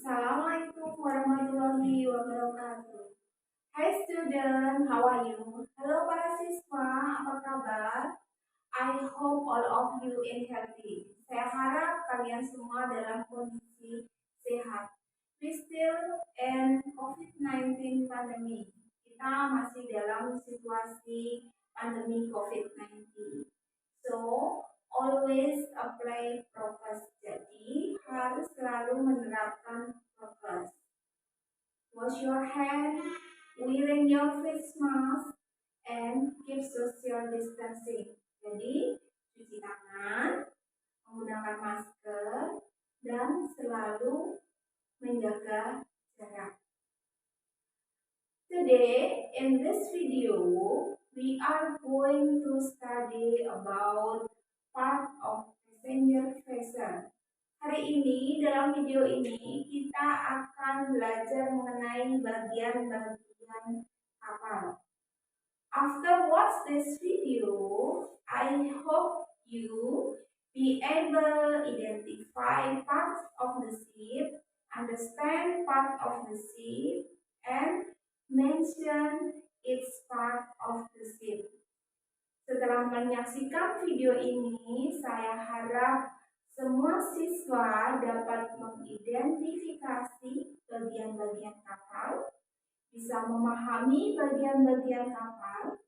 Assalamualaikum warahmatullahi wabarakatuh. Hai student, how are you? Halo para siswa, apa kabar? I hope all of you in healthy. Saya harap kalian semua dalam kondisi sehat. We still in COVID-19 pandemic. Kita masih dalam situasi pandemi COVID-19. So, always apply prokes. Jadi, harus selalu menerapkan prokes. Wash your hand, wearing your face mask, and keep social distancing. Jadi, cuci tangan, menggunakan masker, dan selalu menjaga jarak. Today, in this video, we are going to study about part of passenger vessel. Hari ini, dalam video ini, kita akan belajar mengenai bagian-bagian kapal. After watch this video, I hope you be able identify parts of the ship, understand part of the ship, and mention its part of the ship. Setelah menyaksikan video ini, saya harap semua siswa dapat mengidentifikasi bagian-bagian kapal, bisa memahami bagian-bagian kapal,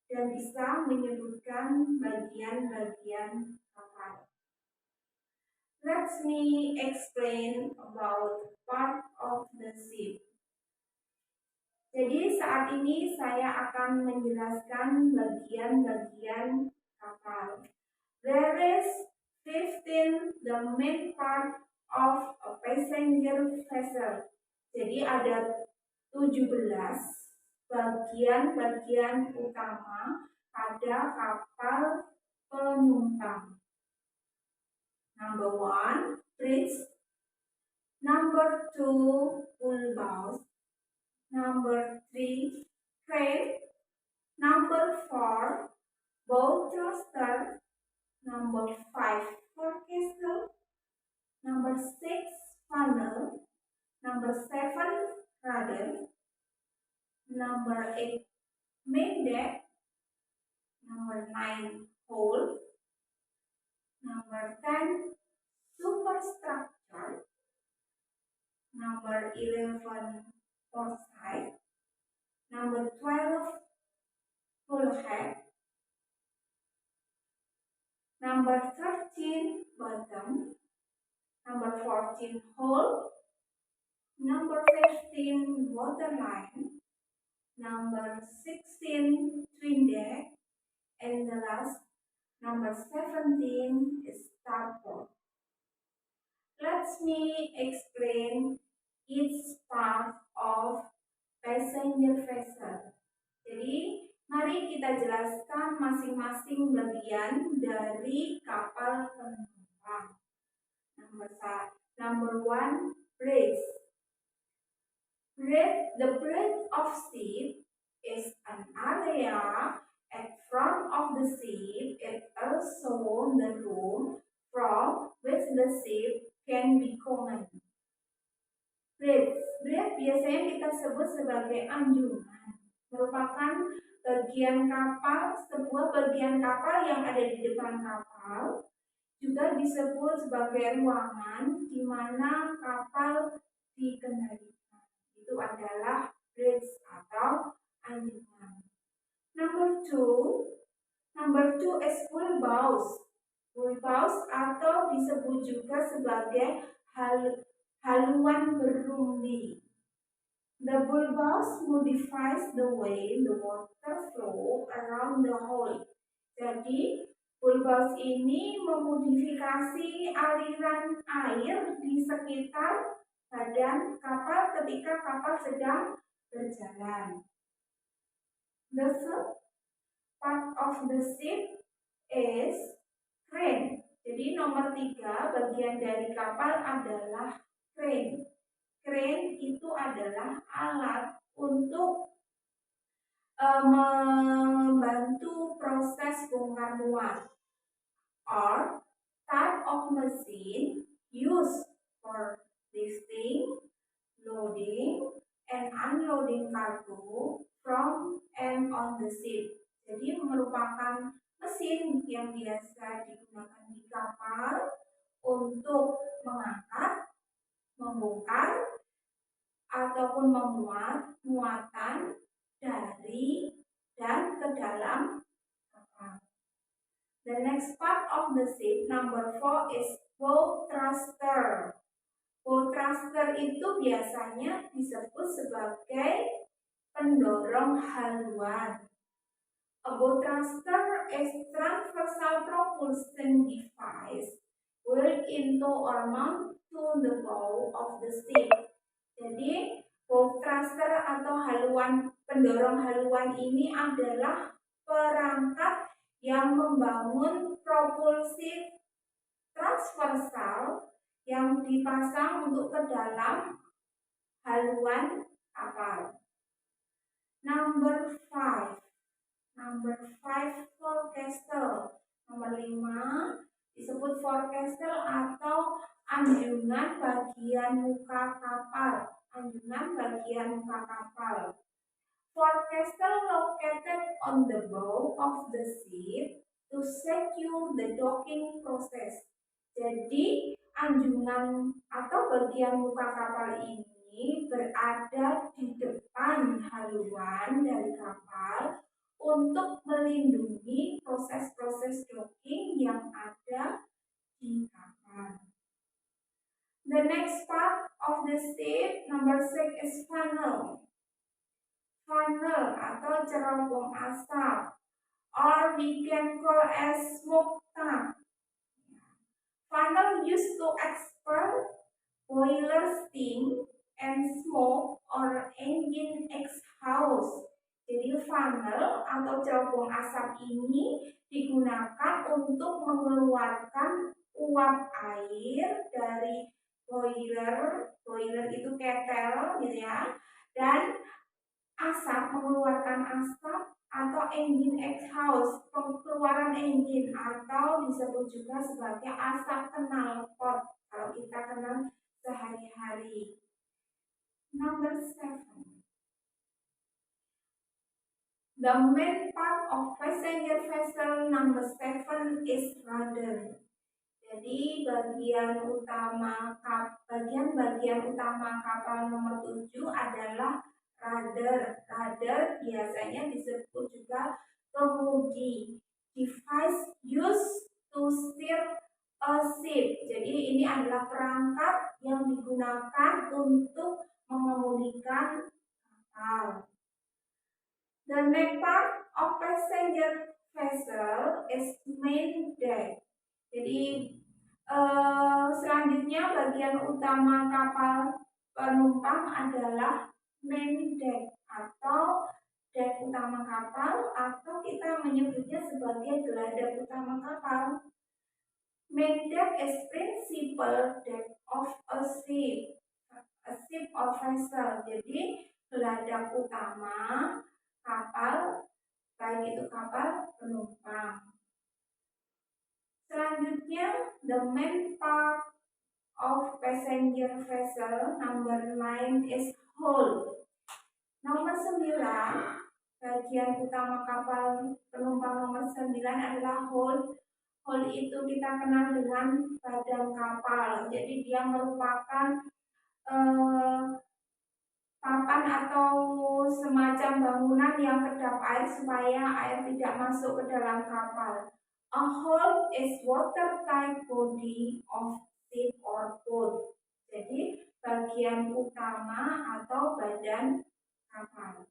dan bisa menyebutkan bagian-bagian kapal. Let me explain about part of the ship. Jadi saat ini saya akan menjelaskan bagian-bagian kapal. There is 15 the main part of a passenger vessel. Jadi ada 17 bagian-bagian utama pada kapal penumpang. Number 1, bridge. Number 2, wheelhouse. Number 3, crane. Number 4, bow thruster. Number 5, forecastle. Number 6, funnel. Number 7, rudder. Number 8, main deck. Number 9, hold. Number 10, superstructure. Number 11, foresight. Number 12, bulkhead. Number 13, bottom. Number 14, hull. Number 15, waterline. Number 16, twin deck. And the last, number 17, is starboard. Let me explain each part of passenger vessel. Jadi, mari kita jelaskan masing-masing bagian dari kapal penumpang. Number 1, bridge. The bridge of ship is an area at front of the ship. It also the room from which the ship can be common. Bridge biasanya kita sebut sebagai anjungan, merupakan bagian kapal, sebuah bagian kapal yang ada di depan kapal, juga disebut sebagai ruangan di mana kapal dikendalikan. Itu adalah bridge atau anjungan. Number 2 is wheelhouse. Wheelhouse atau disebut juga sebagai haluan berumbi. The wheelhouse modifies the way the water flow around the hull. Jadi, wheelhouse ini memodifikasi aliran air di sekitar badan kapal ketika kapal sedang berjalan. The third part of the ship is crane. Jadi nomor 3 bagian dari kapal adalah crane. Crane itu adalah alat untuk membantu proses bongkar muat, or type of machine used for lifting, unloading cargo from and on the ship. Jadi merupakan mesin yang biasa digunakan di kapal untuk mengangkat, membongkar, ataupun memuat muatan dari dan ke dalam kapal. The next part of the ship, number 4, is bow thruster. Bow thruster itu biasanya disebut sebagai pendorong haluan. A bow thruster is transversal propulsion device built into or mounted to the bow of the ship. Jadi, bow thruster atau pendorong haluan ini adalah perangkat yang membangun propulsi transversal yang dipasang untuk ke dalam haluan kapal. Number 5 forecastle. Nomor 5 disebut forecastle atau anjungan bagian muka kapal. Forecastle located on the bow of the ship to secure the docking process. Jadi anjungan atau bagian muka kapal ini berada di depan haluan dari kapal untuk melindungi proses-proses docking yang ada di kapal. The next part of the ship, number 6, is funnel. Funnel atau cerobong asap, or we can call as smoke tank. Funnel used to expel boiler steam and smoke or engine exhaust. Jadi funnel atau cerobong asap ini digunakan untuk mengeluarkan uap air dari boiler itu ketel gitu ya, dan mengeluarkan asap atau engine exhaust, pengeluaran engine, atau disebut juga sebagai asap knalpot kalau kita kenal sehari-hari. Number 7. The main part of passenger vessel number 7 is rudder. Jadi bagian utama kapal nomor 7 adalah rudder. Rudder biasanya disebut juga kemudi. Device used to steer a ship. Jadi ini adalah perangkat yang digunakan untuk mengemudikan kapal. The next part of passenger vessel is main deck. Jadi selanjutnya bagian utama kapal penumpang adalah main deck atau dek utama kapal, atau kita menyebutnya sebagai geladak utama kapal. Main deck is principal deck of a ship or vessel. Jadi geladak utama kapal, baik itu kapal penumpang. Selanjutnya, the main part of passenger vessel number 9 is hull. Nomor 9, bagian utama kapal penumpang nomor 9 adalah hull. Hull itu kita kenal dengan badan kapal. Jadi dia merupakan papan atau semacam bangunan yang kedap air supaya air tidak masuk ke dalam kapal. A hull is watertight body of ship or boat. Jadi bagian utama atau badan kapal.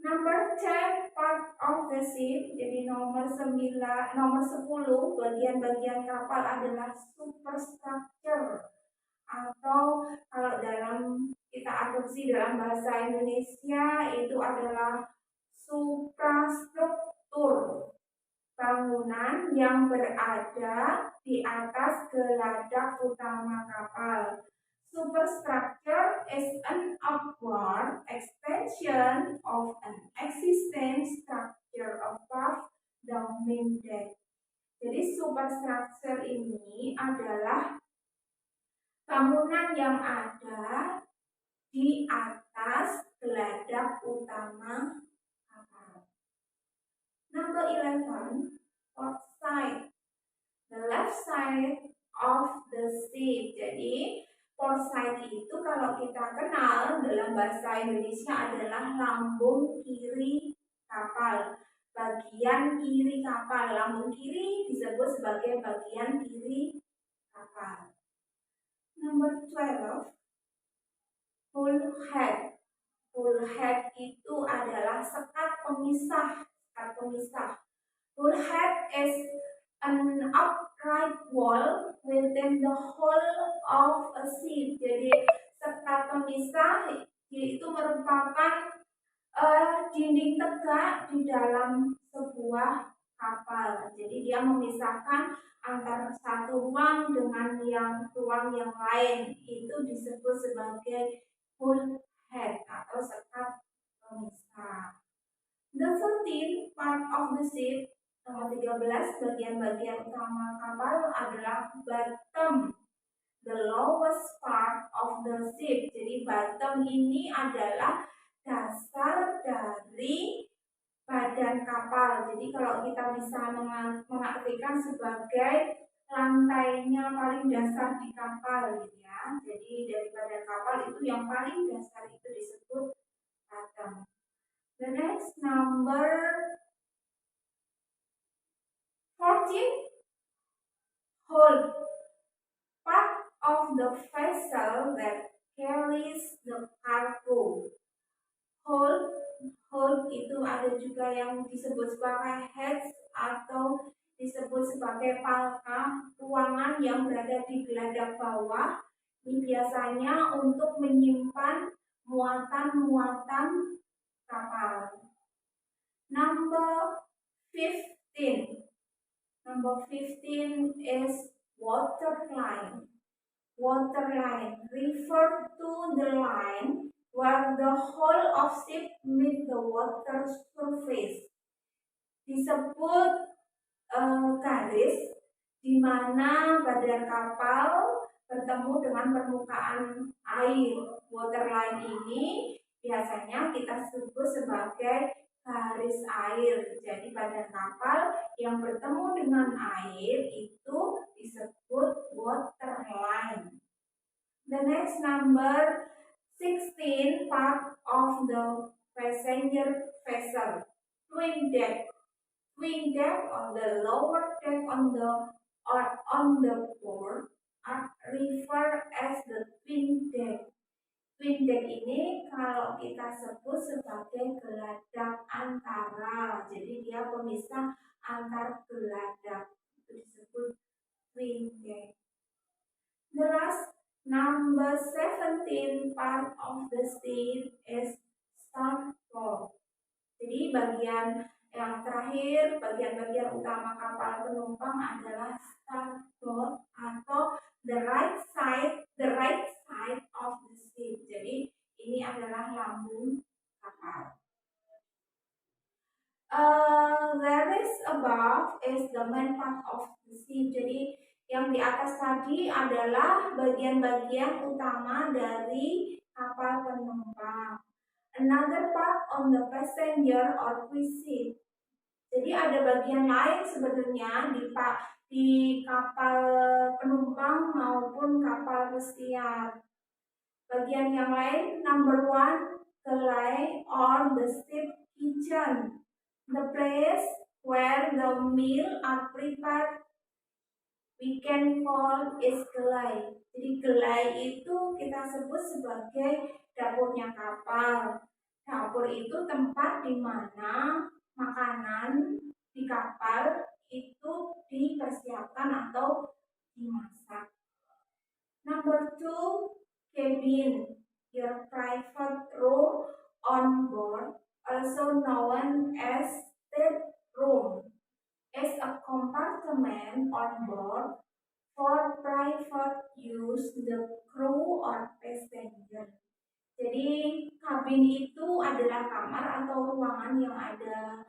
Number 10 part of the ship. Jadi nomor 10 bagian-bagian kapal adalah superstructure, atau kalau kita adopsi dalam bahasa Indonesia itu adalah suprastruktur, bangunan yang berada di atas geladak utama kapal. Superstructure is an upward extension of an existing structure above the main deck. Jadi superstructure ini adalah bangunan yang ada di atas geladak utama kapal. Number 11, port side. The left side of the ship. Jadi port side itu kalau kita kenal dalam bahasa Indonesia adalah lambung kiri kapal. Bagian kiri kapal, lambung kiri disebut sebagai bagian kiri kapal. Number 12, hull head. Hull head itu adalah sekat pemisah. Hull head is an upright wall within the hull of a ship. Jadi sekat pemisah itu merupakan dinding tegak di dalam sebuah kapal. Jadi dia memisahkan antara satu ruang dengan ruang yang lain. Itu disebut sebagai hull head atau sekat pemisah. The 13 part of the ship, nomor 13, bagian-bagian utama kapal adalah bottom, the lowest part of the ship. Jadi bottom ini adalah dasar dari badan kapal. Jadi kalau kita bisa mengartikan sebagai lantainya paling dasar di kapal, gitu ya. Jadi dari badan kapal itu yang paling dasar itu disebut bottom. The next, number 14, hold. Part of the vessel that carries the cargo. Hold itu ada juga yang disebut sebagai heads atau disebut sebagai palka, ruangan yang berada di geladak bawah. Ini biasanya untuk menyimpan muatan-muatan kapal. Number 15. Number 15 is waterline. Waterline refer to the line where the whole of ship meet the water surface. Disebut garis di mana badan kapal bertemu dengan permukaan air. Waterline ini biasanya kita sebut sebagai garis air. Jadi badan kapal yang bertemu dengan air itu disebut waterline. The next, number 16, part of the passenger vessel. Twin deck. Twin deck on the lower deck on the port are referred as the twin deck. Twin deck ini kalau kita sebut sebagai geladak antara. Jadi dia pemisah antar geladak. Itu disebut twin deck. The last, number 17, part of the ship is starboard. Jadi bagian yang terakhir, bagian-bagian utama kapal penumpang adalah starboard atau the right side of the ship. Jadi ini adalah lambung kapal. There is above is the main part of the ship. Jadi yang di atas tadi adalah bagian-bagian utama dari kapal penumpang. Another part on the passenger or cruise ship. Jadi ada bagian lain sebenarnya di kapal penumpang maupun kapal pesiar. Bagian yang lain, number 1, galley or the ship kitchen. The place where the meal are prepared we can call is galley. Jadi galley itu kita sebut sebagai dapurnya kapal. Dapur itu tempat di mana makanan di kapal itu dipersiapkan atau dimasak. Number 2, cabin, your private room on board, also known as stateroom, is a compartment on board for private use the crew or passenger. Jadi kabin itu adalah kamar atau ruangan yang ada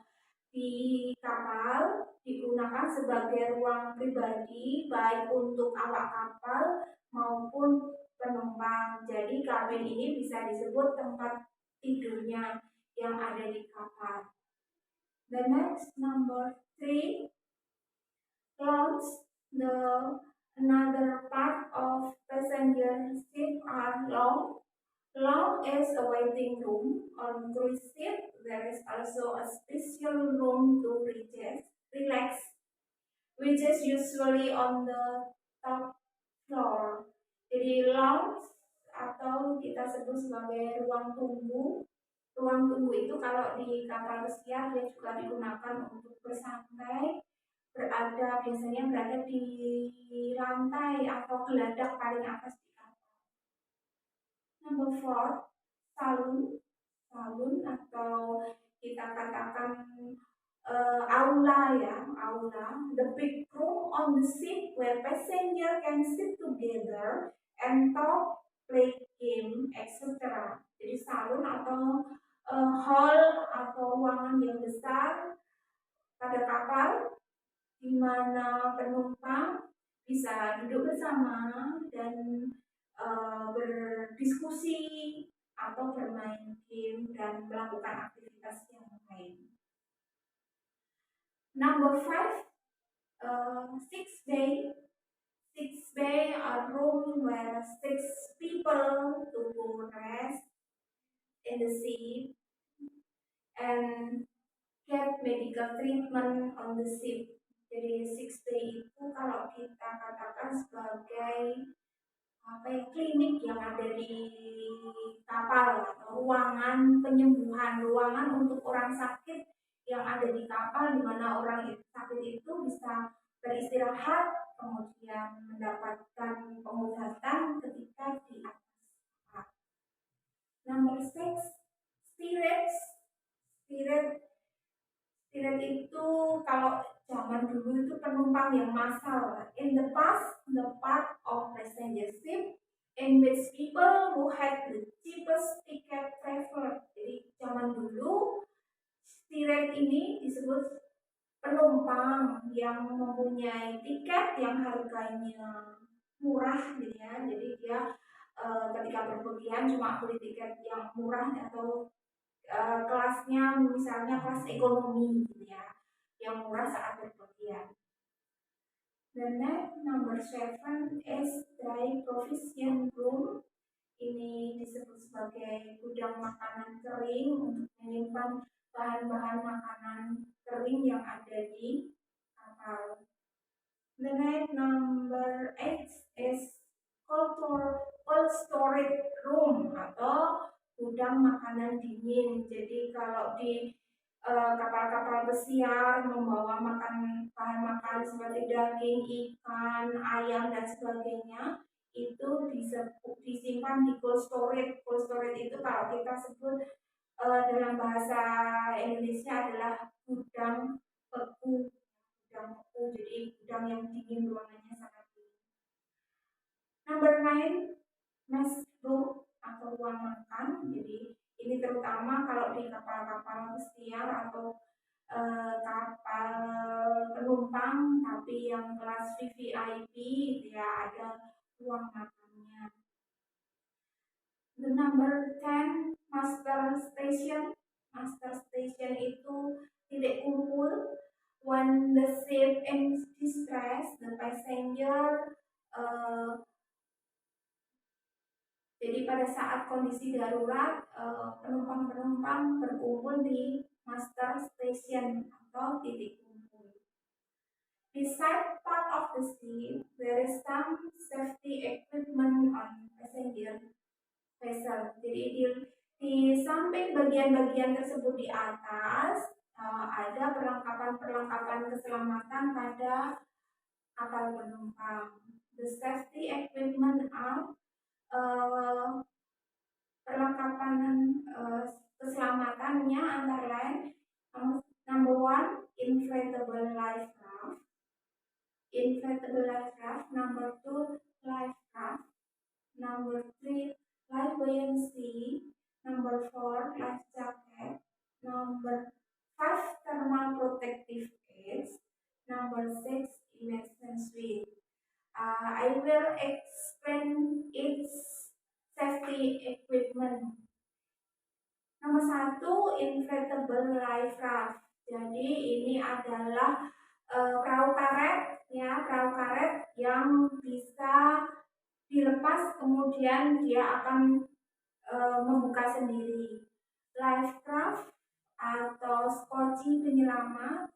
di kapal, digunakan sebagai ruang pribadi baik untuk awak kapal maupun penumpang. penumpang. Jadi kabin ini bisa disebut tempat tidurnya yang ada di kapal. The next number 3, lounge. The another part of passenger ship are lounge. Lounge is a waiting room. On cruise ship, there is also a special room to relax, which is usually on the top floor. Jadi lounge atau kita sebut sebagai ruang tunggu. Ruang tunggu itu kalau di kapal pesiar dia juga digunakan untuk bersantai, biasanya berada di lantai atau geladak paling atas di kapal. Number 4, salon. Salon atau kita katakan aula ya, aula. The big room on the ship where passenger can sit together and talk, play game, etc. Jadi salon atau hall atau ruangan yang besar pada kapal di mana penumpang bisa duduk bersama dan berdiskusi atau bermain game dan melakukan aktivitas yang lain. Number 5, 6 bay. 6 bay are room where 6 people to go rest in the sea and get medical treatment on the ship. Jadi 6 bay itu kalau kita katakan sebagai klinik yang ada di kapal atau ruangan penyembuhan, ruangan untuk orang sakit yang ada di kapal, di mana orang sakit itu bisa beristirahat kemudian mendapatkan pengobatan ketika di atas kapal. Number 6, spirits. Spirit itu kalau zaman dulu itu penumpang yang massal. In the past, the part of passenger ship in which people who had the cheapest ticket travel. Jadi zaman dulu spirit ini disebut penumpang yang mempunyai tiket yang harganya murah gitu ya. Jadi dia ketika berpergian cuma beli tiket yang murah atau kelasnya misalnya kelas ekonomi gitu ya, yang murah saat berpergian. The next number 7 is dry provision room. Ini disebut sebagai gudang makanan kering untuk menyimpan bahan-bahan makanan kering yang ada di kapal. The next number 8 is cold storage room atau gudang makanan dingin. Jadi kalau di kapal-kapal pesiar membawa bahan makan seperti daging, ikan, ayam dan sebagainya itu disimpan di cold storage. Cold storage itu kalau kita sebut dalam bahasa Indonesia adalah gudang beku. Jadi gudang yang dingin, ruangannya sangat dingin. Number 9, mess room atau ruang makan. Jadi ini terutama kalau di kapal-kapal pesiar atau kapal penumpang tapi yang kelas VVIP ya ada ruang makannya. The number 10, master station. Master station itu titik kumpul. When the ship in distress, the passenger jadi pada saat kondisi darurat, penumpang-penumpang berkumpul di master station atau titik kumpul. Beside part of the ship, there is some safety equipment on passenger vessel. Jadi di samping bagian-bagian tersebut di atas ada perlengkapan-perlengkapan keselamatan pada kapal penumpang. The safety equipment are perlengkapan keselamatannya antara lain number 1, inflatable life raft. Number 2, life raft. Number 3, life buoyancy. Number 4, life jacket. Number 5, thermal protective aids. Number 6, immersion suite. I will explain each safety equipment. Nomor 1, inflatable life raft. Jadi ini adalah perahu karet ya, perahu karet yang bisa dilepas kemudian dia akan membuka sendiri. Life raft atau skoci penyelamat,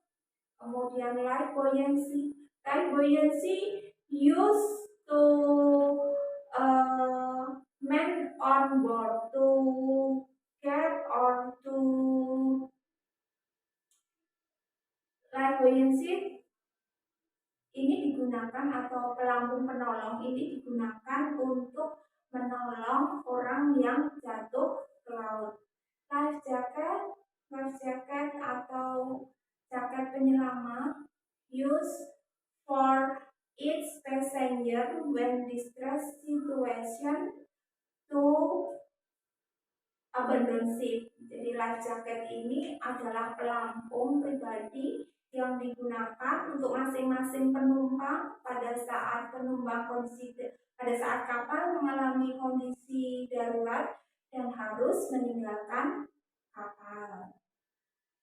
kemudian life buoyancy. Life buoyancy used to men on board to get or to life buoyancy ini digunakan atau pelampung penolong ini digunakan untuk menolong orang yang jatuh ke laut. Life jacket atau jaket penyelamat used for each passenger when distress situation to abandon ship. Jadi life jacket ini adalah pelampung pribadi yang digunakan untuk masing-masing penumpang pada saat kapal mengalami kondisi darurat dan harus meninggalkan kapal.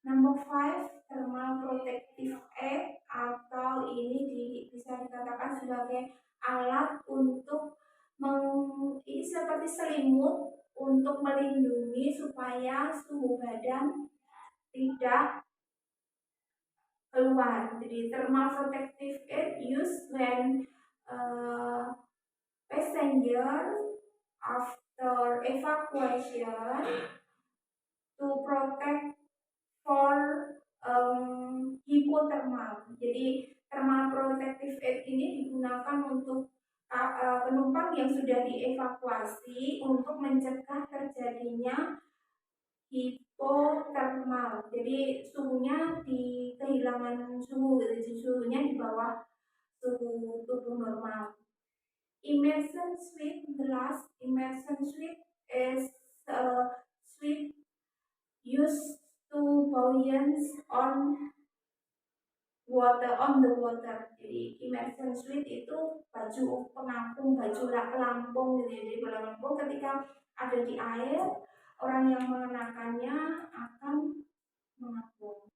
Number 5, thermal protective aid atau ini bisa dikatakan sebagai alat untuk ini seperti selimut untuk melindungi supaya suhu badan tidak keluar. Jadi thermal protective aid used when passenger after evacuation to protect for hipothermal. Jadi thermal protective aid ini digunakan untuk penumpang yang sudah dievakuasi untuk mencegah terjadinya hipothermal. Jadi suhunya kehilangan suhu, jadi suhunya di bawah suhu tubuh normal. Immersion suit, the last immersion suit is a suit used to buoyance on the water. Jadi immersion suit itu baju pelampung gitu. Jadi pelampung ketika ada di air, orang yang mengenakannya akan mengapung.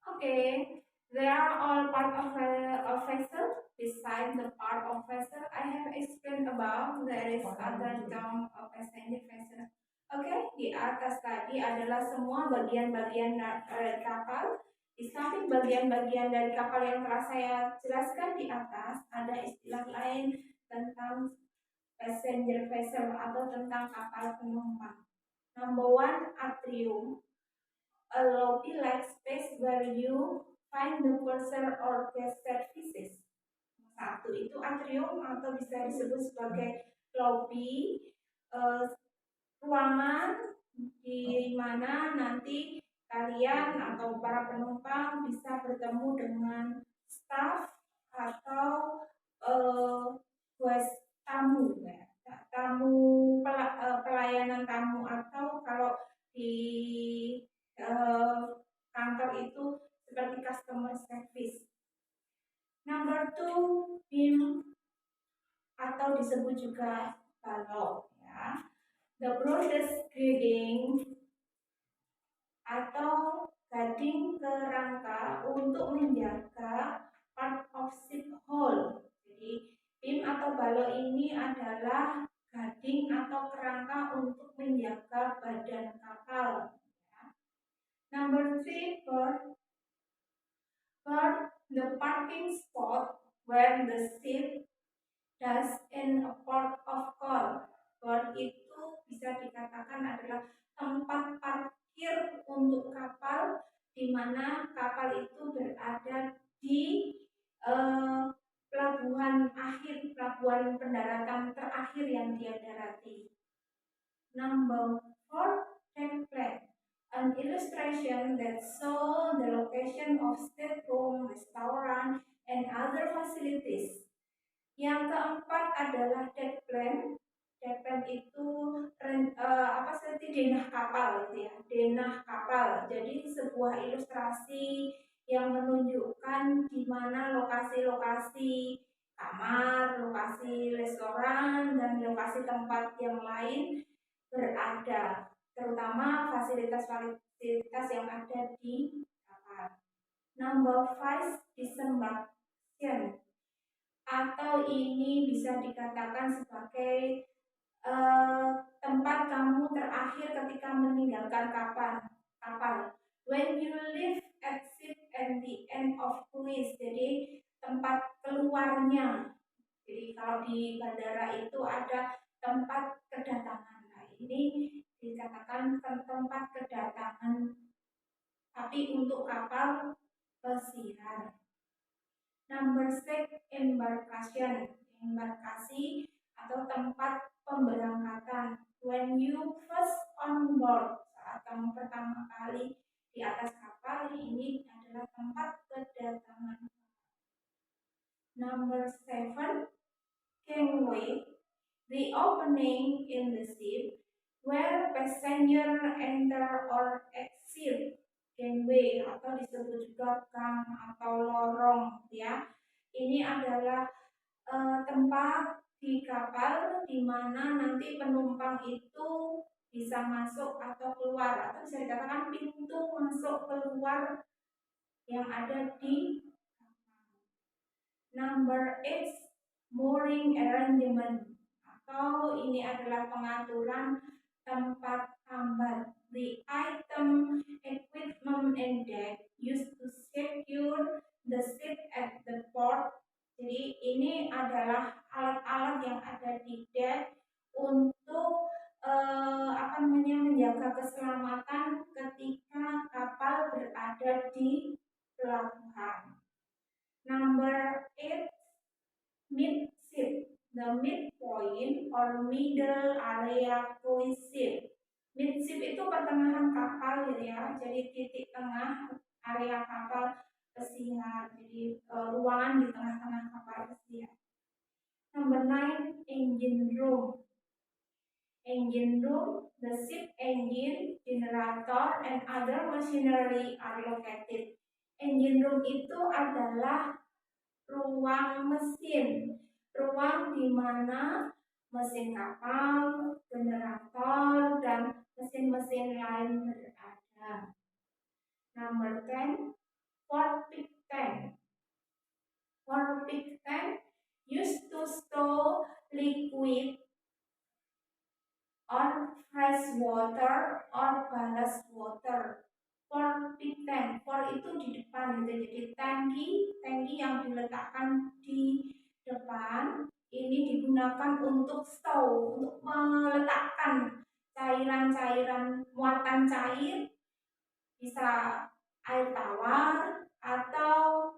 Okay, they are all part of a vessel. Besides the part of vessel I have explained about, there is other term of passenger vessel. Okay, di atas tadi adalah semua bagian-bagian dari kapal. Di samping bagian-bagian dari kapal yang telah saya jelaskan di atas, ada istilah lain tentang passenger vessel atau tentang kapal penumpang. Number 1, atrium. A lobby-like space where you find the purser or guest services. 1 itu atrium atau bisa disebut sebagai lobby, ruangan di mana nanti kalian atau para penumpang bisa bertemu dengan staff atau tamu ya. Pelayanan tamu atau kalau di kantor itu seperti customer service. Number 2, beam atau disebut juga balok ya. The broadest grading atau gading kerangka untuk menjaga part of ship hull. Jadi beam atau balok ini adalah gading atau kerangka untuk menjaga badan kapal. Number 3, berth, the parking spot where the ship does in a port of call. Berth itu bisa dikatakan adalah tempat parkir untuk kapal, di mana kapal itu berada di pelabuhan pendaratan terakhir yang dia darati. Number 4, deck plan. An illustration that shows the location of stateroom, restaurant, and other facilities. Yang keempat adalah deck plan. Deck plan itu seperti denah kapal gitu ya, denah kapal. Jadi sebuah ilustrasi yang menunjukkan di mana lokasi-lokasi kamar, lokasi restoran dan lokasi tempat yang lain berada, terutama fasilitas-fasilitas yang ada di kapal. Number 5, disembarkation, atau ini bisa dikatakan sebagai tempat kamu terakhir ketika meninggalkan kapal. When you leave exit and the end of cruise, jadi tempat keluarnya. Jadi kalau di bandara itu ada tempat kedatangan. Nah, ini dikatakan tempat kedatangan, tapi untuk kapal pesiar. Number 6, embarkation, embarkasi atau tempat pemberangkatan. When you first on board, saat kamu pertama kali di atas kapal, ini adalah tempat kedatangan. Number 7, gangway, the opening in the ship where passenger enter or exit. Gangway atau disebut juga gang atau lorong, ya. Ini adalah tempat di kapal di mana nanti penumpang itu bisa masuk atau keluar, atau bisa dikatakan pintu masuk keluar yang ada di kapal. Number 8, mooring arrangement, atau ini adalah pengaturan tempat tambat. The item, equipment, and deck used to secure the ship at the port. Jadi ini adalah alat-alat yang ada di deck untuk menjaga keselamatan ketika kapal berada di pelabuhan. Number 8, midship, the midpoint or middle area cruise ship. Midship itu pertengahan kapal gitu ya, jadi titik tengah area kapal pesiar, jadi ruangan di tengah-tengah kapal pesiar. Number 9, engine room. Engine room, the ship engine, generator, and other machinery are located. Engine room itu adalah ruang mesin, ruang di mana mesin kapal, generator, dan mesin-mesin lain berada. Number 10, forpik tank. Forpik tank used to store liquid or fresh water or ballast water. Forpik tank, for itu di depan gitu, jadi tangki yang diletakkan di depan ini digunakan untuk store, untuk meletakkan cairan-cairan muatan cair, bisa air tawar atau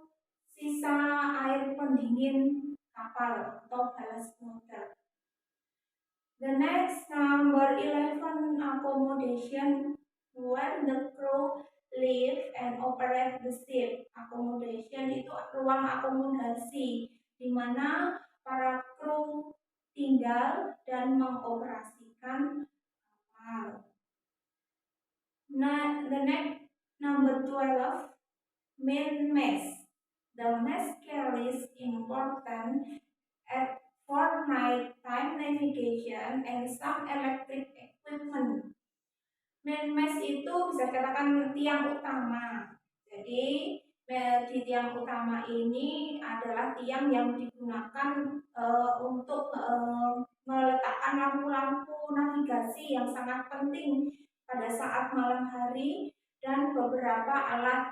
sisa air pendingin kapal atau ballast water. The next, number 11, accommodation, where the crew live and operate the ship. Accommodation itu ruang akomodasi di mana para kru tinggal dan mengoperasikan kapal. Nah, the next, number 12, main mast. The mast carries important for nighttime navigation and some electric equipment. Main mast itu bisa dikatakan tiang utama. Jadi di tiang utama ini adalah tiang yang digunakan untuk meletakkan lampu-lampu navigasi yang sangat penting pada saat malam hari dan beberapa alat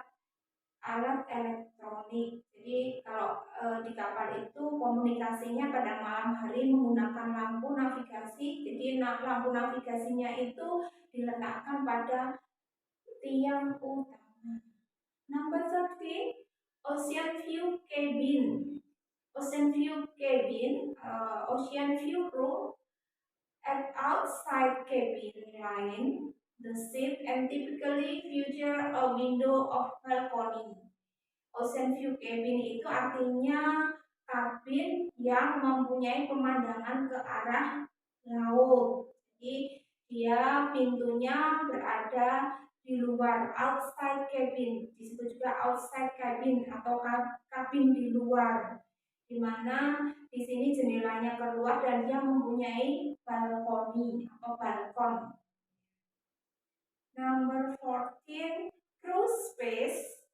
elektronik. Jadi kalau di kapal itu komunikasinya pada malam hari menggunakan lampu navigasi. Jadi lampu navigasinya itu diletakkan pada tiang utama. Number 13, ocean view cabin. Ocean view cabin, ocean view room at outside cabin line the ship and typically feature a window of balcony. Ocean view cabin itu artinya kabin yang mempunyai pemandangan ke arah laut. Jadi dia pintunya berada di luar, outside cabin, disebut juga outside cabin atau kabin di luar. di mana di sini jendelanya keluar dan dia mempunyai balkoni atau balkon. Number 14, crew space.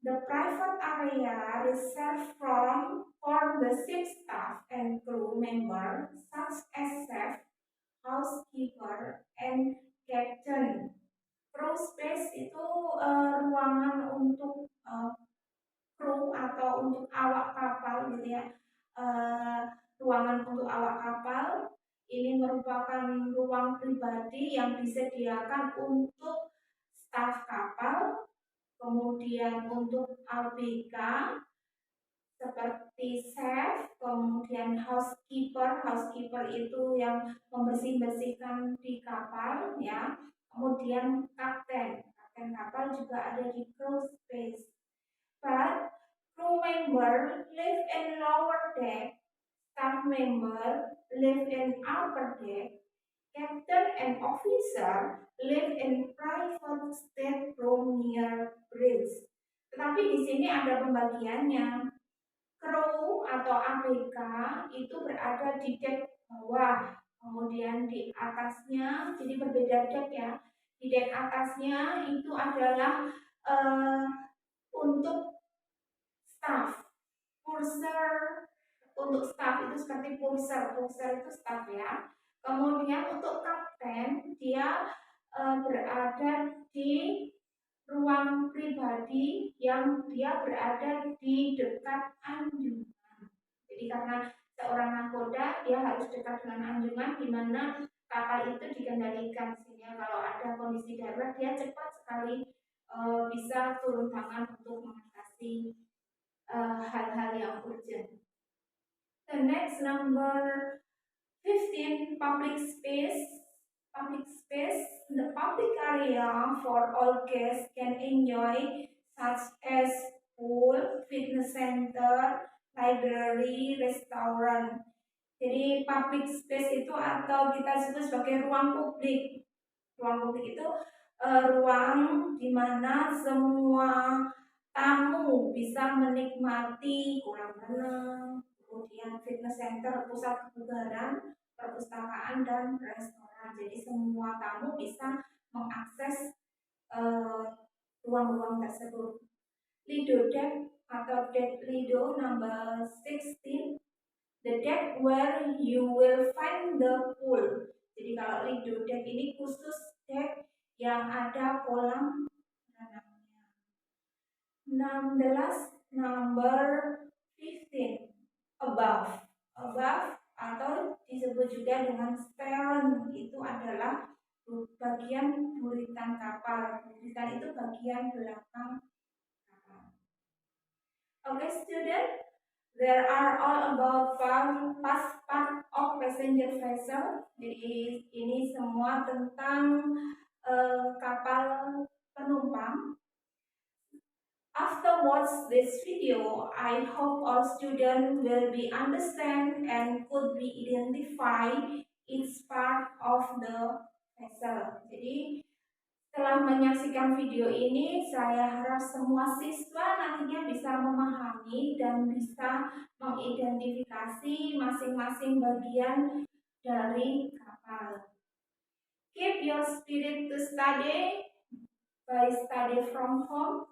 The private area reserved for the ship staff and crew member such as chef, housekeeper, and captain. Crew space itu ruangan untuk kru atau untuk awak kapal gitu ya. Ruangan untuk awak kapal ini merupakan ruang pribadi yang disediakan untuk staf kapal, kemudian untuk ABK seperti chef, kemudian housekeeper. Housekeeper itu yang membersih-bersihkan di kapal ya. Kemudian kapten. Kapten kapal juga ada di crew space. But crew member live in lower deck, staff member live in upper deck, captain and officer live in private stateroom near bridge. Tetapi di sini ada pembagiannya. Kru atau ABK itu berada di dek bawah, kemudian di atasnya, jadi berbeda dek ya. Di dek atasnya itu adalah untuk staff, purser. Untuk staff itu seperti purser itu staff ya. Kemudian untuk kapten dia berada di ruang pribadi yang dia berada di dekat anjungan. Jadi karena seorang nahkoda dia harus dekat dengan anjungan di mana kapal itu dikendalikan, sehingga kalau ada kondisi darurat dia cepat sekali bisa turun tangan untuk mengatasi hal-hal yang urgent. The next number 15, public space. Public space, the public area for all guests can enjoy such as pool, fitness center, library, restaurant. Jadi public space itu atau kita sebut sebagai ruang publik. Ruang publik itu ruang di mana semua tamu bisa menikmati kolam renang, kemudian fitness center, pusat kebugaran, perpustakaan, dan restoran. Jadi semua tamu bisa mengakses ruang-ruang tersebut. Lido deck atau deck Lido number 16, the deck where you will find the pool. Jadi kalau Lido deck ini khusus deck yang ada kolam renangnya. The last number 15, above. Above atau disebut juga dengan stern itu adalah bagian buritan kapal. Buritan itu bagian belakang kapal. Okay, student, there are all about past part of passenger vessel. Jadi ini semua tentang kapal penumpang. After watch this video, I hope all students will be understand and could be identify each part of the vessel. Jadi setelah menyaksikan video ini, saya harap semua siswa nantinya bisa memahami dan bisa mengidentifikasi masing-masing bagian dari kapal. Keep your spirit to study by study from home.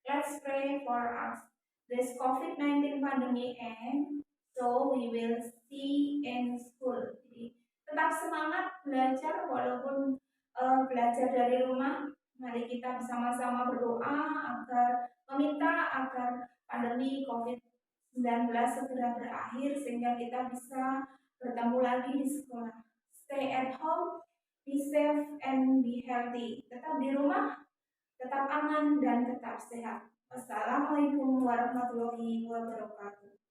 Let's pray for us. This COVID-19 pandemic end, so we will see in school. Jadi, tetap semangat belajar walaupun belajar dari rumah. Mari kita bersama-sama berdoa agar meminta agar pandemi COVID-19 segera berakhir sehingga kita bisa bertemu lagi di sekolah. Stay at home, be safe and be healthy. Tetap di rumah, tetap aman dan tetap sehat. Wassalamualaikum warahmatullahi wabarakatuh.